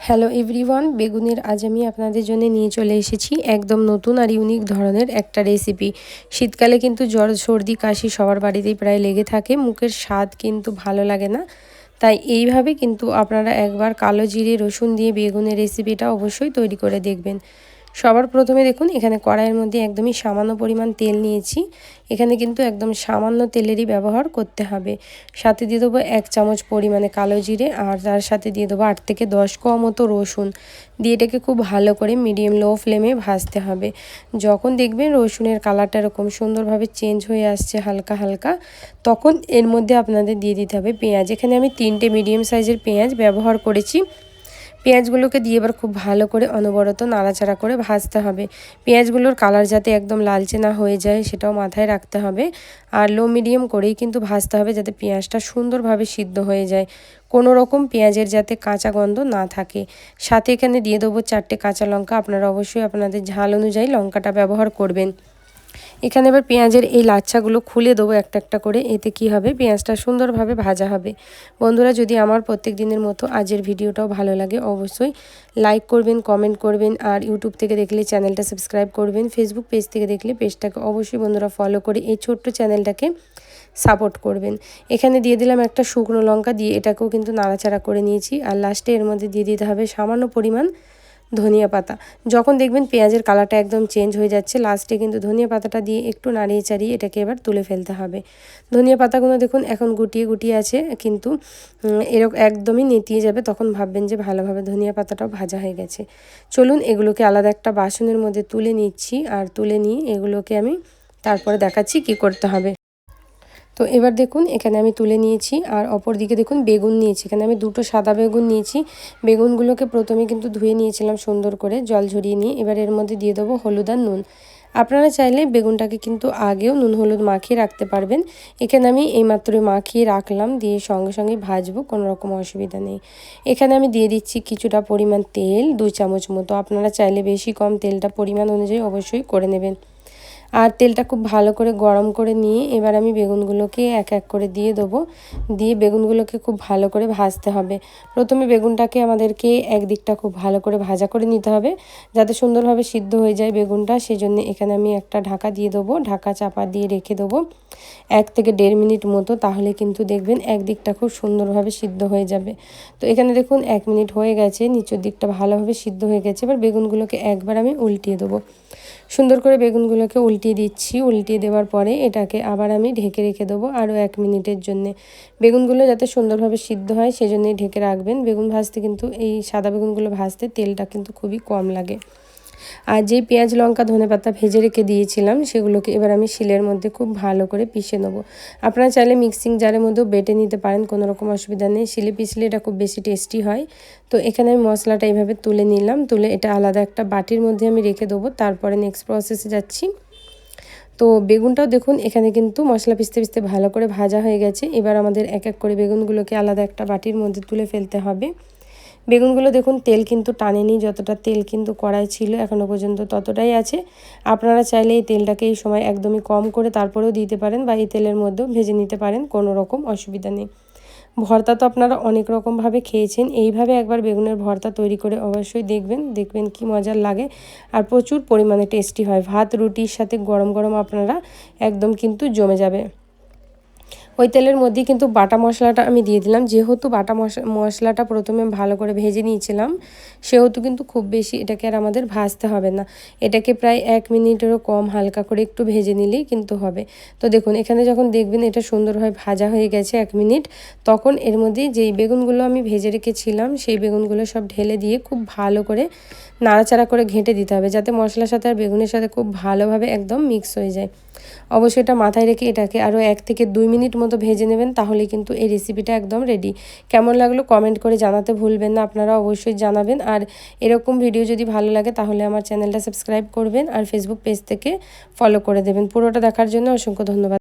Hello everyone, বেগুনের আজ আমি আপনাদের জন্য নিয়ে চলে এসেছি একদম নতুন আর ইউনিক ধরনের একটা রেসিপি। শীতকালে কিন্তু জ্বর সর্দি কাশি সবার বাড়িতেই প্রায় লেগে থাকে, মুখের স্বাদ কিন্তু ভালো লাগে না। তাই এইভাবে কিন্তু আপনারা একবার কালো জিরে রসুন দিয়ে বেগুনের রেসিপিটা অবশ্যই তৈরি করে দেখবেন। সবার প্রথমে দেখুন এখানে কড়াইয়ের মধ্যে একদমই সামান্য পরিমাণ তেল নিয়েছি। এখানে কিন্তু একদম সামান্য তেলেরই ব্যবহার করতে হবে। সাথে দিয়ে দেবো 1 চামচ পরিমাণে কালো জিরে, আর তার সাথে দিয়ে দেবো 8 থেকে 10 কোয়া মতো রসুন দিয়ে এটাকে খুব ভালো করে মিডিয়াম লো ফ্লেমে ভাজতে হবে। যখন দেখবেন রসুনের কালারটা এরকম সুন্দরভাবে চেঞ্জ হয়ে আসছে হালকা হালকা, তখন এর মধ্যে আপনাদের দিয়ে দিতে হবে পেঁয়াজ। এখানে আমি 3টে মিডিয়াম সাইজের পেঁয়াজ ব্যবহার করেছি। পেঁয়াজগুলোকে দিয়ে এবার খুব ভালো করে অনবরত নাড়াচাড়া করে ভাজতে হবে। পেঁয়াজগুলোর কালার যাতে একদম লালচে না হয়ে যায় সেটাও মাথায় রাখতে হবে। আর লো মিডিয়াম করেই কিন্তু ভাজতে হবে যাতে পেঁয়াজটা সুন্দরভাবে সিদ্ধ হয়ে যায়, কোনো রকম পেঁয়াজের যাতে কাঁচা গন্ধ না থাকে। সাথে এখানে দিয়ে দেবো 4টে কাঁচা লঙ্কা। আপনারা অবশ্যই আপনাদের ঝাল অনুযায়ী লঙ্কাটা ব্যবহার করবেন। এখানে এবার পেঁয়াজের এই লাচ্ছাগুলো খুলে দেবো একটা একটা করে। এতে কি হবে, পেঁয়াজটা সুন্দরভাবে ভাজা হবে। বন্ধুরা, যদি আমার প্রত্যেক দিনের মতো আজের ভিডিওটাও ভালো লাগে অবশ্যই লাইক করবেন, কমেন্ট করবেন, আর ইউটিউব থেকে দেখলে চ্যানেলটা সাবস্ক্রাইব করবেন। ফেসবুক পেজ থেকে দেখলে পেজটাকে অবশ্যই বন্ধুরা ফলো করে এই ছোট্ট চ্যানেলটাকে সাপোর্ট করবেন। এখানে দিয়ে দিলাম একটা শুকনো লঙ্কা, দিয়ে এটাকেও কিন্তু নাড়াচাড়া করে নিয়েছি। আর লাস্টে এর মধ্যে দিয়ে দিতে হবে সামান্য পরিমাণ ধনিয়া পাতা। যখন দেখবেন পেঁয়াজের কালারটা একদম চেঞ্জ হয়ে যাচ্ছে, লাস্টে কিন্তু ধনিয়া পাতাটা দিয়ে একটু নাড়িয়ে চাড়িয়ে এটাকে এবার তুলে ফেলতে হবে। ধনিয়া পাতাগুলো দেখুন এখন গুটিয়ে গুটিয়ে আছে, কিন্তু এরকম একদমই নেতিয়ে যাবে, তখন ভাববেন যে ভালোভাবে ধনিয়া পাতাটাও ভাজা হয়ে গেছে। চলুন এগুলোকে আলাদা একটা বাসনের মধ্যে তুলে নিচ্ছি, আর তুলে নিয়ে এগুলোকে আমি তারপরে দেখাচ্ছি কি করতে হবে। তো এবার দেখুন এখানে আমি তুলে নিয়েছি, আর অপর দিকে দেখুন বেগুন নিয়েছি। এখানে আমি 2টো সাদা বেগুন নিয়েছি। বেগুনগুলোকে প্রথমে কিন্তু ধুয়ে নিয়েছিলাম সুন্দর করে জল ঝরিয়ে নিয়ে। এবার এর মধ্যে দিয়ে দেবো হলুদ আর নুন। আপনারা চাইলে বেগুনটাকে কিন্তু আগেও নুন হলুদ মাখিয়ে রাখতে পারবেন। এখানে আমি এইমাত্রই মাখিয়ে রাখলাম, দিয়ে সঙ্গে সঙ্গে ভাজবো, কোনো রকম অসুবিধা নেই। এখানে আমি দিয়ে দিচ্ছি কিছুটা পরিমাণ তেল, 2 চামচ মতো। আপনারা চাইলে বেশি কম তেলটা পরিমাণ অনুযায়ী অবশ্যই করে নেবেন। আর তেলটা খুব ভালো করে গরম করে নিয়ে এবার আমি বেগুনগুলোকে এক এক করে দিয়ে দেবো। দিয়ে বেগুনগুলোকে খুব ভালো করে ভাজতে হবে। প্রথমে বেগুনটাকে আমাদেরকে একদিকটা খুব ভালো করে ভাজা করে নিতে হবে যাতে সুন্দরভাবে সিদ্ধ হয়ে যায় বেগুনটা। সেজন্য এখানে আমি একটা ঢাকা দিয়ে দেবো, ঢাকা চাপা দিয়ে রেখে দেবো 1 থেকে 1.5 মিনিট মতো। তাহলে কিন্তু দেখবেন একদিকটা খুব সুন্দরভাবে সিদ্ধ হয়ে যাবে। তো এখানে দেখুন 1 মিনিট হয়ে গেছে, নিচের দিকটা ভালোভাবে সিদ্ধ হয়ে গেছে। এবার বেগুনগুলোকে একবার আমি উল্টিয়ে দেবো। সুন্দর করে বেগুনগুলোকে উল্টিয়ে দিচ্ছি। উল্টিয়ে দেওয়ার পরে এটাকে আবার আমি ঢেকে রেখে দেবো আরও 1 মিনিটের জন্যে। বেগুনগুলো যাতে সুন্দরভাবে সিদ্ধ হয় সেজন্যই ঢেকে রাখবেন। বেগুন ভাজতে কিন্তু এই সাদা বেগুনগুলো ভাজতে তেলটা কিন্তু খুবই কম লাগে। আর যেই পেঁয়াজ লঙ্কা ধনেপাতা ভেজে রেখে দিয়েছিলাম সেগুলোকে এবার আমি শিলের মধ্যে খুব ভালো করে পিষে নেবো। আপনারা চাইলে মিক্সিং জারের মধ্যেও বেটে নিতে পারেন, কোনো রকম অসুবিধা নেই। শিলে পিষলে এটা খুব বেশি টেস্টি হয়। তো এখানে আমি মশলাটা এইভাবে তুলে নিলাম, তুলে এটা আলাদা একটা বাটির মধ্যে আমি রেখে দেবো। তারপরে নেক্সট প্রসেসে যাচ্ছি। তো বেগুনটাও দেখুন এখানে কিন্তু মশলা পিষতে পিষতে ভালো করে ভাজা হয়ে গেছে। এবার আমাদের এক এক করে বেগুনগুলোকে আলাদা একটা বাটির মধ্যে তুলে ফেলতে হবে। বেগুনগুলো দেখুন তেল কিন্তু টানেনি, যতটা তেল কিন্তু কড়াই ছিল এখনও পর্যন্ত ততটাই আছে। আপনারা চাইলে এই তেলটাকে এই সময় একদমই কম করে তারপরেও দিতে পারেন, বা এই তেলের মধ্যেও ভেজে নিতে পারেন, কোনো রকম অসুবিধা নেই। ভর্তা তো আপনারা অনেক রকমভাবে খেয়েছেন, এইভাবে একবার বেগুনের ভর্তা তৈরি করে অবশ্যই দেখবেন, দেখবেন কি মজার লাগে। আর প্রচুর পরিমাণে টেস্টি হয়। ভাত রুটির সাথে গরম গরম আপনারা একদম কিন্তু জমে যাবে। ওই তেলের মধ্যেই কিন্তু বাটা মশলাটা আমি দিয়ে দিলাম। যেহেতু বাটা মশলাটা প্রথমে ভালো করে ভেজে নিয়েছিলাম, সেহেতু কিন্তু খুব বেশি এটাকে আর আমাদের ভাজতে হবে না। এটাকে প্রায় 1 মিনিটেরও কম হালকা করে একটু ভেজে নিলেই কিন্তু হবে। তো দেখুন এখানে যখন দেখবেন এটা সুন্দরভাবে ভাজা হয়ে গেছে 1 মিনিট, তখন এর মধ্যে যেই বেগুনগুলো আমি ভেজে রেখেছিলাম সেই বেগুনগুলো সব ঢেলে দিয়ে খুব ভালো করে নাড়াচাড়া করে ঘেঁটে দিতে হবে, যাতে মশলার সাথে আর বেগুনের সাথে খুব ভালোভাবে একদম মিক্স হয়ে যায়। অবশ্যই এটা মাথায় রেখে এটাকে আরও 1 থেকে 2 মিনিট মতো ভেজে নেবেন, তাহলে কিন্তু এই রেসিপিটা একদম রেডি। কেমন লাগলো কমেন্ট করে জানাতে ভুলবেন না, আপনারা অবশ্যই জানাবেন। আর এরকম ভিডিও যদি ভালো লাগে তাহলে আমার চ্যানেলটা সাবস্ক্রাইব করবেন, আর ফেসবুক পেজ থেকে ফলো করে দেবেন। পুরোটা দেখার জন্য অসংখ্য ধন্যবাদ।